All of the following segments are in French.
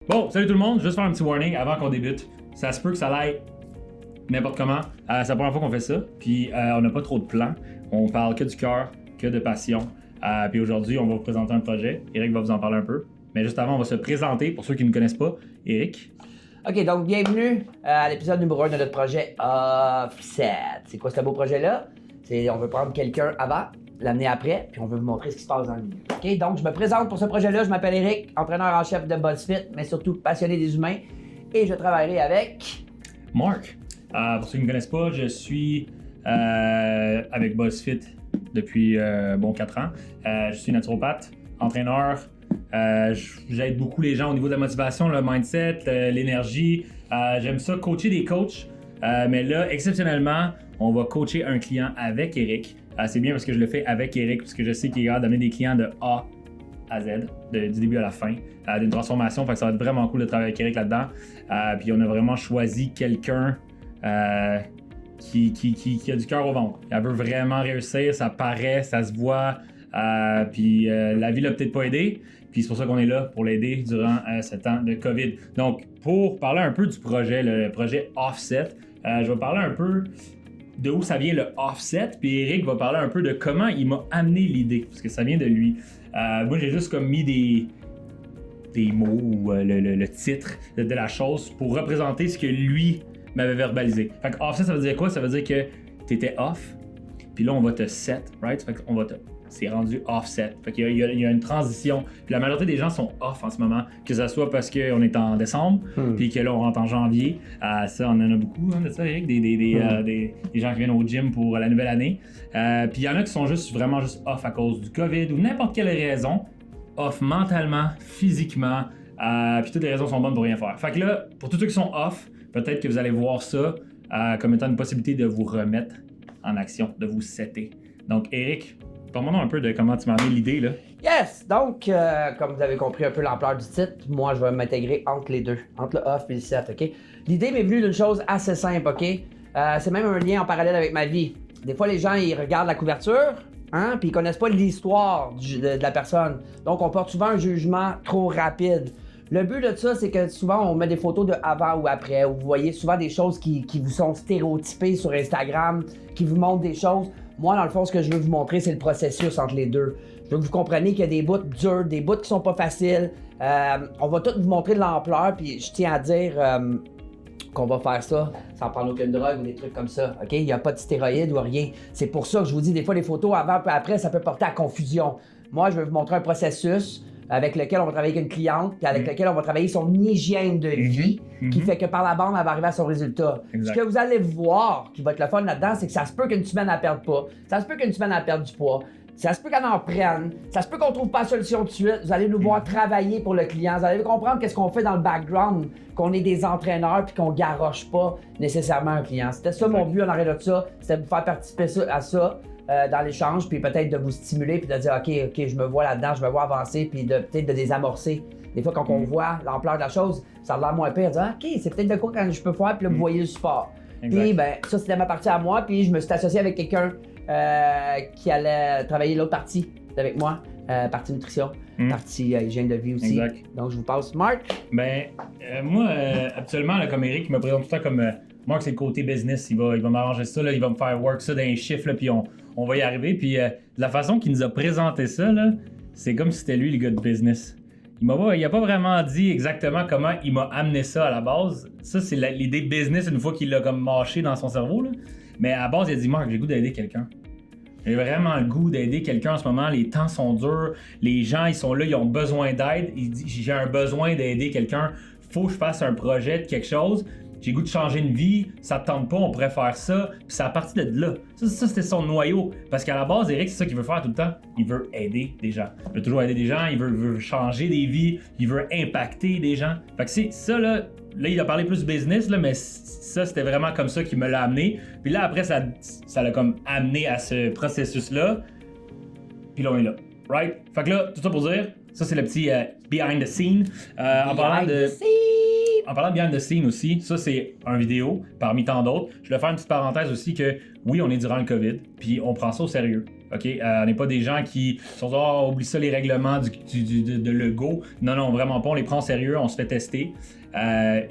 Bon, salut tout le monde, juste faire un petit warning avant qu'on débute. Ça se peut que ça aille n'importe comment. C'est la première fois qu'on fait ça, puis on n'a pas trop de plans. On parle que du cœur, que de passion. Puis aujourd'hui, on va vous présenter un projet. Eric va vous en parler un peu. Mais juste avant, on va se présenter pour ceux qui ne connaissent pas. Eric. OK, donc bienvenue à l'épisode numéro 1 de notre projet Offset. C'est quoi ce beau projet-là? On veut prendre quelqu'un avant, l'amener après, puis on veut vous montrer ce qui se passe dans le milieu. OK, donc je me présente pour ce projet-là. Je m'appelle Eric, entraîneur en chef de BuzzFit, mais surtout passionné des humains. Et je travaillerai avec... Marc. Pour ceux qui ne me connaissent pas, je suis avec BuzzFit depuis 4 ans. Je suis naturopathe, entraîneur. J'aide beaucoup les gens au niveau de la motivation, le mindset, l'énergie. J'aime ça, coacher des coachs. Mais là, exceptionnellement, on va coacher un client avec Eric. C'est bien parce que je le fais avec Eric, parce que je sais qu'il est capable d'amener des clients de A à Z, du début à la fin, d'une transformation. Fait que ça va être vraiment cool de travailler avec Eric là-dedans. Puis on a vraiment choisi quelqu'un qui a du cœur au ventre. Elle veut vraiment réussir, ça paraît, ça se voit. Puis la vie l'a peut-être pas aidé. Puis c'est pour ça qu'on est là, pour l'aider durant ce temps de COVID. Donc, pour parler un peu du projet, le projet Offset, je vais parler un peu de où ça vient le Offset. Puis Eric va parler un peu de comment il m'a amené l'idée, parce que ça vient de lui. Moi, j'ai juste comme mis des mots ou le titre de la chose pour représenter ce que lui m'avait verbalisé. Fait que Offset, ça veut dire quoi? Ça veut dire que t'étais off, puis là, on va te set, right? Fait qu'on va te... C'est rendu offset. Fait qu'il y a une transition. Puis la majorité des gens sont off en ce moment, que ce soit parce qu'on est en décembre, puis que là on rentre en janvier. Ça, on en a beaucoup de ça, Eric, des gens qui viennent au gym pour la nouvelle année. Puis il y en a qui sont vraiment juste off à cause du COVID ou n'importe quelle raison. Off mentalement, physiquement, puis toutes les raisons sont bonnes pour rien faire. Fait que là, pour tous ceux qui sont off, peut-être que vous allez voir ça comme étant une possibilité de vous remettre en action, de vous setter. Donc Eric, parle-moi un peu de comment tu m'as amené l'idée, là. Yes! Donc, comme vous avez compris un peu l'ampleur du titre, moi, je vais m'intégrer entre les deux, entre le off et le set, OK? L'idée m'est venue d'une chose assez simple, OK? C'est même un lien en parallèle avec ma vie. Des fois, les gens, ils regardent la couverture, hein, puis ils connaissent pas l'histoire de la personne. Donc, on porte souvent un jugement trop rapide. Le but de ça, c'est que souvent, on met des photos de avant ou après, où vous voyez souvent des choses qui vous sont stéréotypées sur Instagram, qui vous montrent des choses. Moi, dans le fond, ce que je veux vous montrer, c'est le processus entre les deux. Je veux que vous compreniez qu'il y a des bouts durs, des bouts qui sont pas faciles. On va tout vous montrer de l'ampleur, puis je tiens à dire qu'on va faire ça sans prendre aucune drogue ou des trucs comme ça, OK? Il n'y a pas de stéroïdes ou rien. C'est pour ça que je vous dis, des fois, les photos avant et après, ça peut porter à confusion. Moi, je vais vous montrer un processus avec lequel on va travailler avec une cliente, puis avec lequel on va travailler son hygiène de vie, qui fait que par la bande, elle va arriver à son résultat. Exact. Ce que vous allez voir, qui va être le fun là-dedans, c'est que ça se peut qu'une semaine, elle perde pas. Ça se peut qu'une semaine, elle perde du poids. Ça se peut qu'elle en prenne. Ça se peut qu'on trouve pas la solution tout de suite. Vous allez nous voir travailler pour le client. Vous allez comprendre qu'est-ce qu'on fait dans le background, qu'on est des entraîneurs puis qu'on garoche pas nécessairement un client. C'était ça mon but en arrière de ça. C'était de vous faire participer à ça. Dans l'échange, puis peut-être de vous stimuler, puis de dire OK, je me vois là-dedans, je me vois avancer, puis peut-être de désamorcer. Des fois, quand on voit l'ampleur de la chose, ça a l'air moins pire, de dire OK, c'est peut-être de quoi quand je peux faire, puis là, vous voyez le support. Puis, ça, c'était ma partie à moi, puis je me suis associé avec quelqu'un qui allait travailler l'autre partie avec moi, partie nutrition, partie hygiène de vie aussi. Exact. Donc, je vous passe Marc. Moi, habituellement, là, comme Eric, il me présente tout le temps comme Marc, c'est le côté business. Il va m'arranger ça, là, il va me faire work ça dans les chiffres, là, puis on va y arriver. Puis de la façon qu'il nous a présenté ça, là, c'est comme si c'était lui le gars de business. Il a pas vraiment dit exactement comment il m'a amené ça à la base. Ça, c'est l'idée business une fois qu'il l'a comme mâché dans son cerveau. Là. Mais à la base, il a dit Marc, j'ai le goût d'aider quelqu'un. J'ai vraiment le goût d'aider quelqu'un en ce moment. Les temps sont durs. Les gens, ils sont là, ils ont besoin d'aide. Il dit j'ai un besoin d'aider quelqu'un. Faut que je fasse un projet de quelque chose. J'ai le goût de changer une vie, ça te tente pas, on pourrait faire ça, puis c'est à partir de là. Ça c'était son noyau. Parce qu'à la base, Eric, c'est ça qu'il veut faire tout le temps. Il veut aider des gens. Il veut toujours aider des gens, il veut changer des vies, il veut impacter des gens. Fait que c'est ça, là il a parlé plus business, là, mais ça, c'était vraiment comme ça qu'il me l'a amené. Puis là, après, ça l'a comme amené à ce processus-là. Puis là, on est là. Right? Fait que là, tout ça pour dire, ça, c'est le petit behind the scene. En parlant de behind the scene aussi, ça c'est un vidéo parmi tant d'autres. Je vais faire une petite parenthèse aussi que oui, on est durant le COVID, puis on prend ça au sérieux. OK? On n'est pas des gens qui sont oublie ça les règlements de Lego. Non, vraiment pas. On les prend au sérieux, on se fait tester.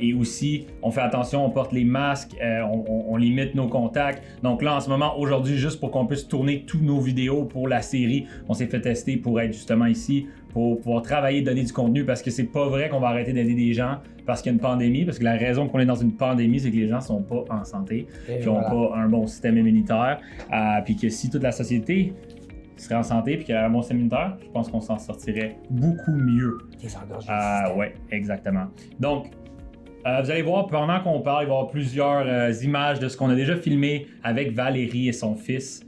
Et aussi, on fait attention, on porte les masques, on limite nos contacts. Donc là, en ce moment, aujourd'hui, juste pour qu'on puisse tourner tous nos vidéos pour la série, on s'est fait tester pour être justement ici, pour pouvoir travailler, donner du contenu, parce que c'est pas vrai qu'on va arrêter d'aider des gens parce qu'il y a une pandémie, parce que la raison qu'on est dans une pandémie, c'est que les gens sont pas en santé, puis n'ont pas un bon système immunitaire, puis que si toute la société serait en santé puis qu'il y a un bon système immunitaire, je pense qu'on s'en sortirait beaucoup mieux. Ouais, exactement. Donc, vous allez voir, pendant qu'on parle, il va y avoir plusieurs images de ce qu'on a déjà filmé avec Valérie et son fils,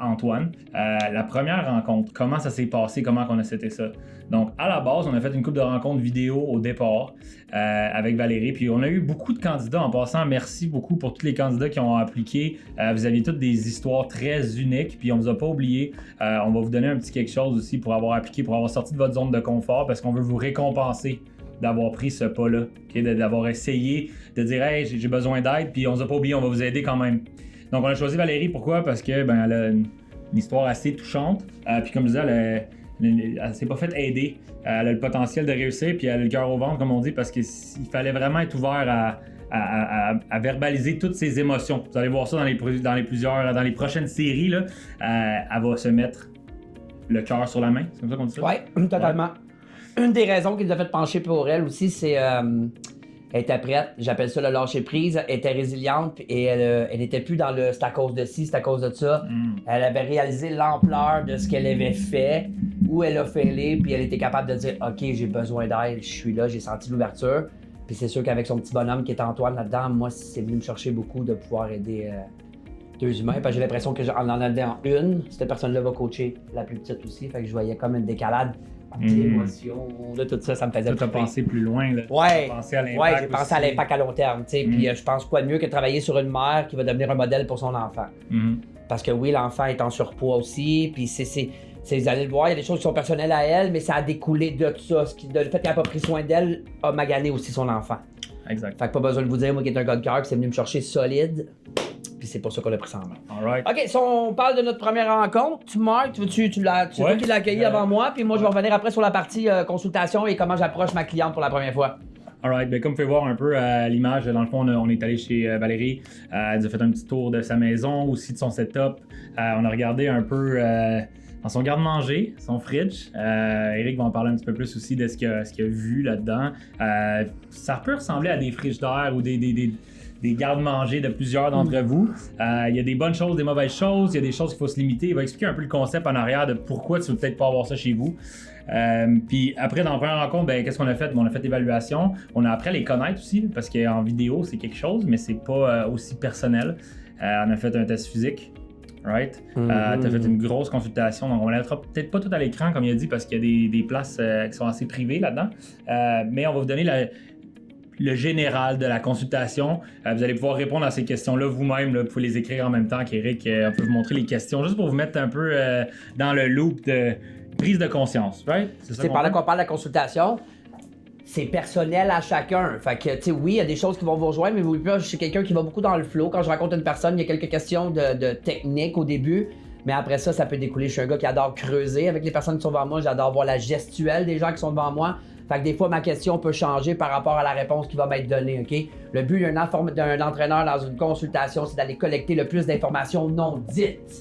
Antoine. La première rencontre, comment ça s'est passé, comment on a cité ça. Donc, à la base, on a fait une couple de rencontres vidéo au départ avec Valérie, puis on a eu beaucoup de candidats. En passant, merci beaucoup pour tous les candidats qui ont appliqué. Vous aviez toutes des histoires très uniques, puis on vous a pas oublié. On va vous donner un petit quelque chose aussi pour avoir appliqué, pour avoir sorti de votre zone de confort, parce qu'on veut vous récompenser d'avoir pris ce pas-là, okay? D'avoir essayé de dire « Hey, j'ai besoin d'aide », puis on vous a pas oublié, on va vous aider quand même. Donc, on a choisi Valérie, pourquoi? Parce que elle a une histoire assez touchante, puis comme je disais, elle s'est pas fait aider. Elle a le potentiel de réussir, puis elle a le cœur au ventre, comme on dit, parce qu'il fallait vraiment être ouvert à verbaliser toutes ses émotions. Vous allez voir ça dans les prochaines séries. Là, elle va se mettre le cœur sur la main. C'est comme ça qu'on dit ça? Oui, totalement. Ouais. Une des raisons qui nous a fait pencher pour elle aussi, c'est elle était prête, j'appelle ça le lâcher prise, elle était résiliente et elle était plus dans le c'est à cause de ci, c'est à cause de ça. Elle avait réalisé l'ampleur de ce qu'elle avait fait, où elle a failé, puis elle était capable de dire OK, j'ai besoin d'aide, je suis là, j'ai senti l'ouverture. Puis c'est sûr qu'avec son petit bonhomme qui est Antoine là-dedans, moi c'est venu me chercher beaucoup de pouvoir aider deux humains. Parce que j'ai l'impression que en aidant une, cette personne-là va coacher la plus petite aussi. Fait que je voyais comme une décalade d'émotions, de tout ça, ça me faisait. Tu as pensé plus loin, là. Ouais, pensé à l'impact ouais, j'ai pensé à l'impact à long terme, tu sais. Puis je pense quoi de mieux que de travailler sur une mère qui va devenir un modèle pour son enfant. Parce que oui, l'enfant est en surpoids aussi, puis vous allez le voir, il y a des choses qui sont personnelles à elle, mais ça a découlé de tout ça. Le fait qu'elle n'a pas pris soin d'elle a magané aussi son enfant. Exact. Fait que pas besoin de vous dire, moi qui est un gars de cœur, qui s'est venu me chercher solide. Puis c'est pour ça qu'on l'a pris ça en main. Alright. OK, si on parle de notre première rencontre, Marc, tu l'as accueilli avant moi, puis moi je vais revenir après sur la partie consultation et comment j'approche ma cliente pour la première fois. Alright, ben comme vous pouvez voir un peu à l'image, dans le fond, on est allé chez Valérie. Elle nous a fait un petit tour de sa maison, aussi de son setup. On a regardé un peu dans son garde-manger, son fridge. Eric va en parler un petit peu plus aussi de ce qu'il a vu là-dedans. Ça peut ressembler à des frigidaires ou des garde-manger de plusieurs d'entre vous. Il y a des bonnes choses, des mauvaises choses, il y a des choses qu'il faut se limiter. Il va expliquer un peu le concept en arrière de pourquoi tu ne veux peut-être pas avoir ça chez vous. Puis après, dans la première rencontre, qu'est-ce qu'on a fait? On a fait l'évaluation. On a appris à les connaître aussi, parce qu'en vidéo, c'est quelque chose, mais c'est pas aussi personnel. On a fait un test physique. Right? Tu as fait une grosse consultation, donc on ne mettra peut-être pas tout à l'écran, comme il a dit, parce qu'il y a des places qui sont assez privées là-dedans. Mais on va vous donner le général de la consultation. Vous allez pouvoir répondre à ces questions-là vous-même. Vous pouvez les écrire en même temps qu'Eric peut vous montrer les questions, juste pour vous mettre un peu dans le loop de prise de conscience. Right? C'est par là qu'on parle de la consultation. C'est personnel à chacun. Fait que, tu sais, oui, il y a des choses qui vont vous rejoindre, mais vous je suis quelqu'un qui va beaucoup dans le flow. Quand je rencontre une personne, il y a quelques questions de technique au début, mais après ça, ça peut découler. Je suis un gars qui adore creuser avec les personnes qui sont devant moi. J'adore voir la gestuelle des gens qui sont devant moi. Fait que des fois, ma question peut changer par rapport à la réponse qui va m'être donnée, OK? Le but d'un entraîneur dans une consultation, c'est d'aller collecter le plus d'informations non dites.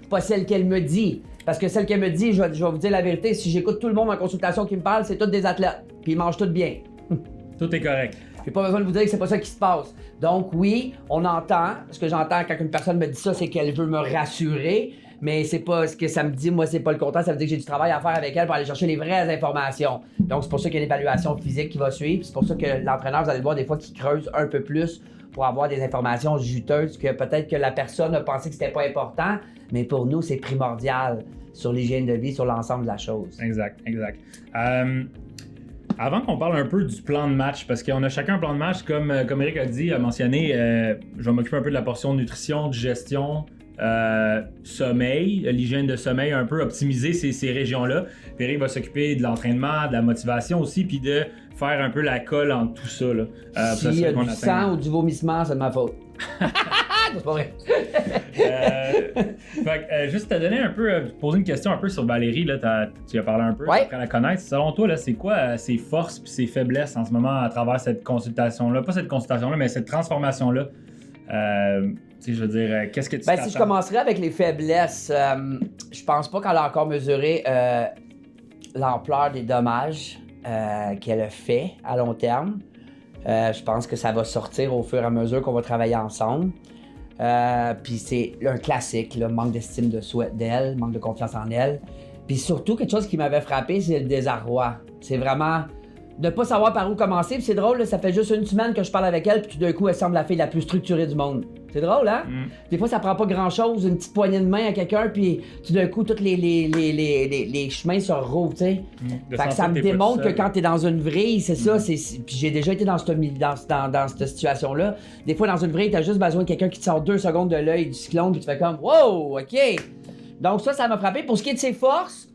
Pas celles qu'elle me dit. Parce que celle qu'elle me dit, je vais vous dire la vérité, si j'écoute tout le monde en consultation qui me parle, c'est tous des athlètes. Puis ils mangent tous bien. Tout est correct. J'ai pas besoin de vous dire que c'est pas ça qui se passe. Donc oui, on entend. Ce que j'entends quand une personne me dit ça, c'est qu'elle veut me rassurer. Mais c'est pas ce que ça me dit, moi c'est pas le contraire, ça veut dire que j'ai du travail à faire avec elle pour aller chercher les vraies informations. Donc c'est pour ça qu'il y a l'évaluation physique qui va suivre, c'est pour ça que l'entraîneur, vous allez le voir des fois qu'il creuse un peu plus pour avoir des informations juteuses que peut-être que la personne a pensé que c'était pas important, mais pour nous c'est primordial sur l'hygiène de vie, sur l'ensemble de la chose. Exact. Avant qu'on parle un peu du plan de match, parce qu'on a chacun un plan de match, comme Eric a mentionné, je vais m'occuper un peu de la portion nutrition, digestion, sommeil, l'hygiène de sommeil, un peu optimiser ces régions-là. Puis Eric va s'occuper de l'entraînement, de la motivation aussi, puis de faire un peu la colle entre tout ça. S'il y a du sang ou du vomissement, c'est de ma faute. C'est pas vrai. Juste te donner un peu, poser une question un peu sur Valérie, là, tu as parlé un peu, Ouais. après la connaître. Selon toi, là, c'est quoi ses forces et ses faiblesses en ce moment à travers cette consultation-là? Pas cette consultation-là, mais cette transformation-là. Je veux dire, qu'est-ce que tu Si je commencerais avec les faiblesses, je pense pas qu'elle a encore mesuré l'ampleur des dommages qu'elle a fait à long terme. Je pense que ça va sortir au fur et à mesure qu'on va travailler ensemble. Puis c'est un classique, le manque d'estime de soi d'elle, manque de confiance en elle. Puis surtout, quelque chose qui m'avait frappé, c'est le désarroi. C'est vraiment de pas savoir par où commencer. Puis c'est drôle, là, ça fait juste une semaine que je parle avec elle, puis tout d'un coup, elle semble la fille la plus structurée du monde. C'est drôle, hein? Des fois, ça prend pas grand-chose, une petite poignée de main à quelqu'un, puis tout d'un coup, tous les chemins se rouvrent, tu sais. Fait que ça me démontre que quand t'es dans une vrille, c'est ça, puis j'ai déjà été dans cette situation-là. Des fois, dans une vrille, t'as juste besoin de quelqu'un qui te sort 2 secondes de l'œil du cyclone, puis tu fais comme « Wow, OK! » Donc ça m'a frappé. Pour ce qui est de ses forces,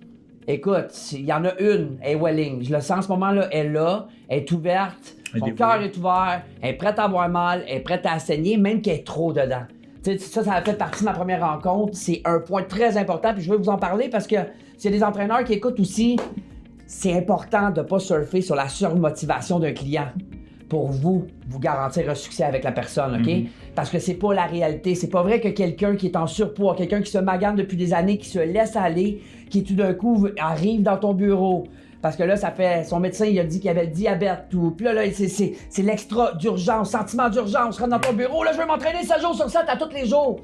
écoute, il y en a une, elle est Welling. Je le sens en ce moment-là, elle est là, elle est ouverte, son cœur est ouvert, elle est prête à avoir mal, elle est prête à saigner, même qu'elle est trop dedans. Tu sais, ça a fait partie de ma première rencontre. C'est un point très important, puis je veux vous en parler parce que s'il y a des entraîneurs qui écoutent aussi, c'est important de ne pas surfer sur la surmotivation d'un client pour vous garantir un succès avec la personne, OK? Parce que c'est pas la réalité. C'est pas vrai que quelqu'un qui est en surpoids, quelqu'un qui se magane depuis des années, qui se laisse aller, qui tout d'un coup arrive dans ton bureau, parce que là, ça fait. Son médecin, il a dit qu'il avait le diabète, tout. Puis là, c'est l'extra d'urgence, sentiment d'urgence. Rentre dans ton bureau, là, je veux m'entraîner 7 jours sur 7 à tous les jours.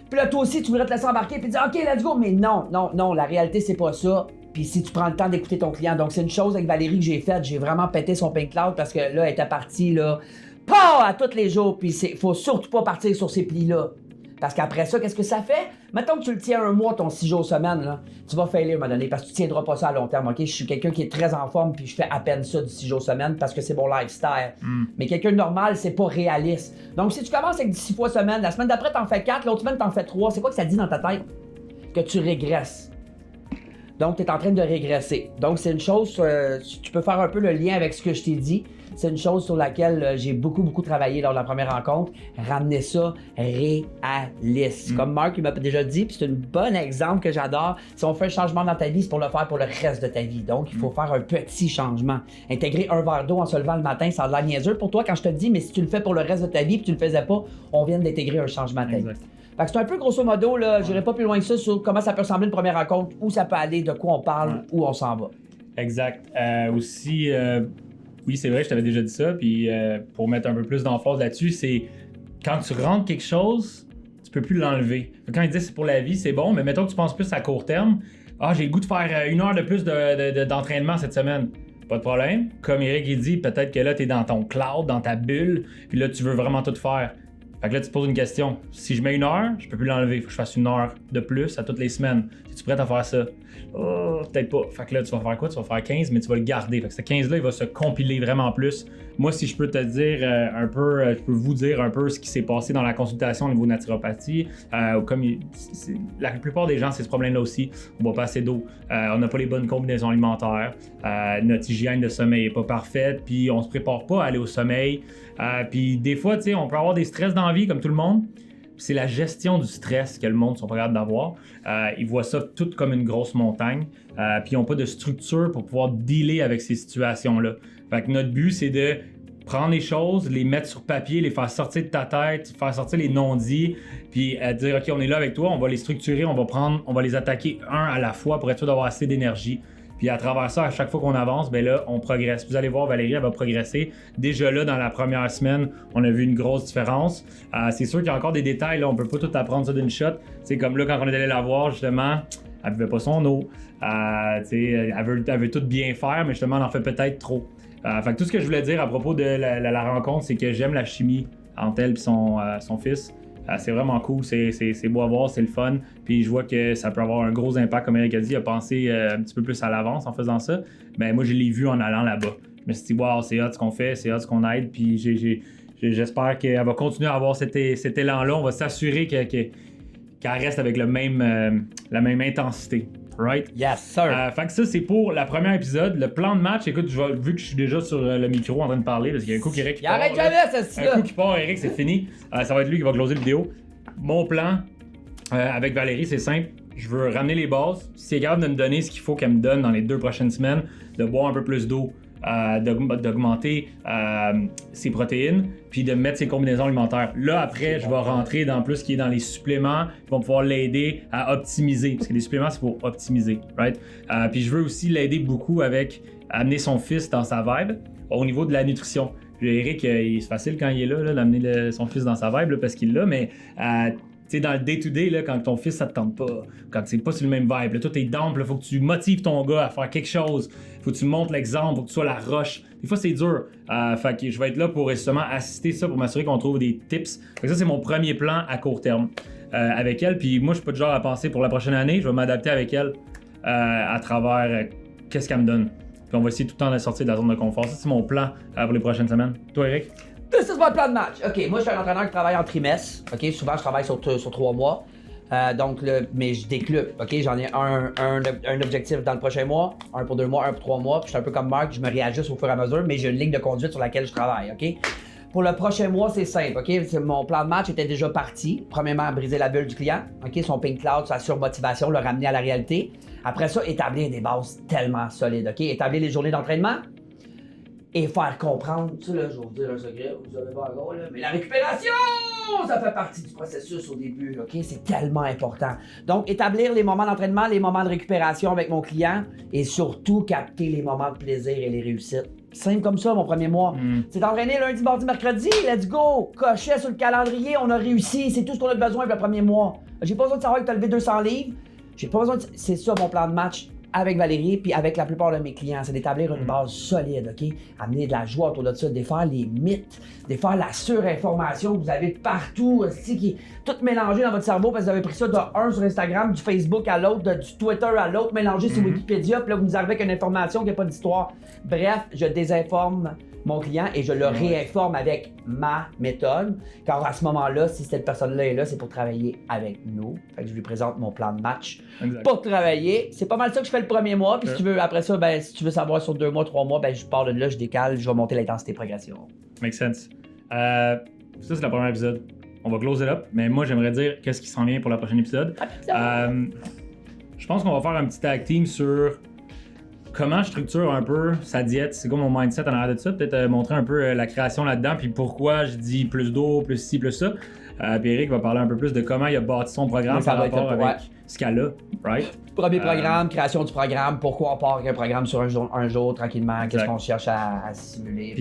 Puis là, toi aussi, tu voudrais te laisser embarquer puis dire, OK, let's go. Mais non, la réalité, c'est pas ça. Puis si tu prends le temps d'écouter ton client. Donc, c'est une chose avec Valérie que j'ai faite. J'ai vraiment pété son pink cloud parce que là, elle était partie, là, à tous les jours. Puis faut surtout pas partir sur ces plis-là. Parce qu'après ça, qu'est-ce que ça fait? Mettons que tu le tiens un mois, ton 6 jours semaine, là, tu vas faillir à un moment donné parce que tu tiendras pas ça à long terme, OK? Je suis quelqu'un qui est très en forme puis je fais à peine ça du 6 jours semaine parce que c'est mon lifestyle. Mais quelqu'un de normal, c'est pas réaliste. Donc, si tu commences avec 6 fois semaine, la semaine d'après, t'en fais 4, l'autre semaine, t'en fais 3, c'est quoi que ça dit dans ta tête? Que tu régresses. Donc, tu es en train de régresser. Donc, c'est une chose, tu peux faire un peu le lien avec ce que je t'ai dit. C'est une chose sur laquelle j'ai beaucoup travaillé lors de la première rencontre. Ramener ça réaliste. Comme Marc il m'a déjà dit, puis c'est un bon exemple que j'adore. Si on fait un changement dans ta vie, c'est pour le faire pour le reste de ta vie. Donc, il faut faire un petit changement. Intégrer un verre d'eau en se levant le matin, ça a de l'air niaiseux pour toi quand je te dis, mais si tu le fais pour le reste de ta vie puis tu le faisais pas, on vient d'intégrer un changement à ta vie. Fait que c'est un peu grosso modo, là, j'irai pas plus loin que ça sur comment ça peut ressembler une première rencontre, où ça peut aller, de quoi on parle, où on s'en va. Exact. Aussi, oui, c'est vrai, je t'avais déjà dit ça, puis pour mettre un peu plus d'emphase là-dessus, c'est quand tu rentres quelque chose, tu peux plus l'enlever. Quand il dit c'est pour la vie, c'est bon, mais mettons que tu penses plus à court terme. Ah, j'ai le goût de faire 1 heure de plus d'entraînement cette semaine. Pas de problème. Comme Eric il dit, peut-être que là, tu es dans ton cloud, dans ta bulle, puis là, tu veux vraiment tout faire. Fait que là, tu te poses une question. Si je mets 1 heure, je peux plus l'enlever. Faut que je fasse 1 heure de plus à toutes les semaines. Es-tu prêt à faire ça? Oh, peut-être pas. Fait que là, tu vas faire quoi? Tu vas faire 15, mais tu vas le garder. Fait que ce 15-là, il va se compiler vraiment plus. Moi, si je peux te dire un peu, je peux vous dire un peu ce qui s'est passé dans la consultation au niveau naturopathie. Comme la plupart des gens, c'est ce problème-là aussi. On boit pas assez d'eau. On n'a pas les bonnes combinaisons alimentaires. Notre hygiène de sommeil est pas parfaite. Puis on se prépare pas à aller au sommeil. Puis des fois, tu sais, on peut avoir des stress dans la vie comme tout le monde. C'est la gestion du stress que le monde sont pas capables d'avoir. Ils voient ça tout comme une grosse montagne. Puis ils n'ont pas de structure pour pouvoir dealer avec ces situations-là. Fait que notre but, c'est de prendre les choses, les mettre sur papier, les faire sortir de ta tête, faire sortir les non-dits, puis dire OK, on est là avec toi, on va les structurer, on va les attaquer un à la fois pour être sûr d'avoir assez d'énergie. Puis à travers ça, à chaque fois qu'on avance, ben là, on progresse. Vous allez voir, Valérie, elle va progresser. Déjà là, dans la première semaine, on a vu une grosse différence. C'est sûr qu'il y a encore des détails, là, on peut pas tout apprendre ça d'une shot. C'est comme là, quand on est allé la voir, justement, elle buvait pas son eau. Elle veut tout bien faire, mais justement, elle en fait peut-être trop. Fait que tout ce que je voulais dire à propos de la rencontre, c'est que j'aime la chimie entre elle et son fils. C'est vraiment cool, c'est beau à voir, c'est le fun. Puis je vois que ça peut avoir un gros impact, comme Eric a dit, il a pensé un petit peu plus à l'avance en faisant ça. Mais moi, je l'ai vu en allant là-bas. Je me suis dit, wow, c'est hot ce qu'on fait, c'est hot ce qu'on aide. Puis j'espère qu'elle va continuer à avoir cet élan-là. On va s'assurer qu'elle reste avec la même intensité. Right? Yes, sir. Fait que ça, c'est pour le premier épisode. Le plan de match, écoute, vu que je suis déjà sur le micro en train de parler, parce qu'il y a un coup qui Eric qui part. Arrête jamais, ça, Un coup qui part, Eric, c'est fini. Ça va être lui qui va closer le vidéo. mon plan avec Valérie, c'est simple. Je veux ramener les bases. Si elle est capable de me donner ce qu'il faut qu'elle me donne dans les 2 prochaines semaines, de boire un peu plus d'eau, d'augmenter ses protéines, puis de mettre ses combinaisons alimentaires. Là, après, je vais rentrer dans plus ce qui est dans les suppléments qui vont pouvoir l'aider à optimiser. Parce que les suppléments, c'est pour optimiser, right? Puis je veux aussi l'aider beaucoup avec amener son fils dans sa vibe au niveau de la nutrition. Puis Eric, c'est facile quand il est là d'amener son fils dans sa vibe là, parce qu'il l'a, mais tu sais, dans le day-to-day, là, quand ton fils, ça te tente pas, quand c'est pas sur le même vibe, là, toi, t'es down, il faut que tu motives ton gars à faire quelque chose, faut que tu montres l'exemple, faut que tu sois la roche. Des fois, c'est dur. Fait que je vais être là pour justement assister ça, pour m'assurer qu'on trouve des tips. Fait que ça, c'est mon premier plan à court terme avec elle. Puis moi, je suis pas du genre à penser pour la prochaine année, je vais m'adapter avec elle à travers qu'est-ce qu'elle me donne. Puis on va essayer tout le temps de sortir de la zone de confort. Ça, c'est mon plan pour les prochaines semaines. Toi, Eric? Ça, c'est mon plan de match. OK, moi, je suis un entraîneur qui travaille en trimestre. OK, souvent, je travaille sur 3 mois. Mais je déclupe. OK, j'en ai un objectif dans le prochain mois, un pour 2 mois, un pour 3 mois. Puis je suis un peu comme Marc, je me réajuste au fur et à mesure, mais j'ai une ligne de conduite sur laquelle je travaille. OK? Pour le prochain mois, c'est simple. OK? Mon plan de match était déjà parti. Premièrement, briser la bulle du client. OK? Son pink cloud, sa surmotivation, le ramener à la réalité. Après ça, établir des bases tellement solides. OK? Établir les journées d'entraînement. Et faire comprendre, tu sais, là, je vais vous dire un secret, vous avez pas gros, là, mais la récupération, ça fait partie du processus au début, OK? C'est tellement important. Donc, établir les moments d'entraînement, les moments de récupération avec mon client et surtout capter les moments de plaisir et les réussites. Simple comme ça, mon premier mois. C'est d'entraîner lundi, mardi, mercredi, let's go! Cochet sur le calendrier, on a réussi, c'est tout ce qu'on a besoin pour le premier mois. J'ai pas besoin de savoir que tu as levé 200 livres, j'ai pas besoin de... C'est ça mon plan de match. Avec Valérie, puis avec la plupart de mes clients, c'est d'établir une base solide, OK? Amener de la joie autour de ça, défaire les mythes, défaire la surinformation que vous avez partout, qui est tout mélangé dans votre cerveau parce que vous avez pris ça de un sur Instagram, du Facebook à l'autre, du Twitter à l'autre, mélangé sur Wikipédia, puis là, vous nous arrivez avec une information qui n'a pas d'histoire. Bref, je désinforme mon client et je le réinforme avec ma méthode. Car à ce moment-là, si cette personne-là est là, c'est pour travailler avec nous. Fait que je lui présente mon plan de match pour travailler. C'est pas mal ça que je fais le premier mois. Puis si tu veux, après ça, ben, si tu veux savoir sur 2 mois, 3 mois, ben, je pars de là, je décale, je vais monter l'intensité progression. Make sense. Ça, c'est le premier épisode. On va close it up. Mais moi, j'aimerais dire qu'est-ce qui s'en vient pour le prochain épisode. Je pense qu'on va faire un petit tag team sur comment je structure un peu sa diète, c'est quoi mon mindset en arrière de ça, peut-être montrer un peu la création là-dedans, puis pourquoi je dis plus d'eau, plus ci, plus ça. Puis Eric va parler un peu plus de comment il a bâti son programme par rapport avec ce qu'elle a, right? Premier programme, création du programme, pourquoi on part avec un programme sur un jour tranquillement, qu'est-ce qu'on cherche à simuler.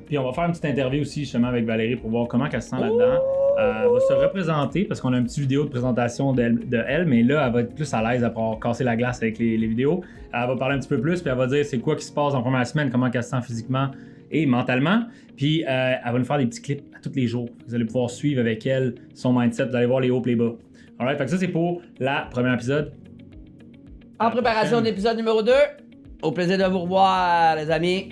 Puis on va faire une petite interview aussi justement avec Valérie pour voir comment elle se sent là-dedans. Elle va se représenter parce qu'on a une petite vidéo de présentation de elle, mais là elle va être plus à l'aise après avoir cassé la glace avec les vidéos. Elle va parler un petit peu plus, puis elle va dire c'est quoi qui se passe en première semaine, comment elle se sent physiquement et mentalement. Puis elle va nous faire des petits clips à tous les jours. Vous allez pouvoir suivre avec elle son mindset, vous allez voir les hauts et les bas. Alright, fait que ça c'est pour le premier épisode. En préparation de l'épisode numéro 2, au plaisir de vous revoir les amis.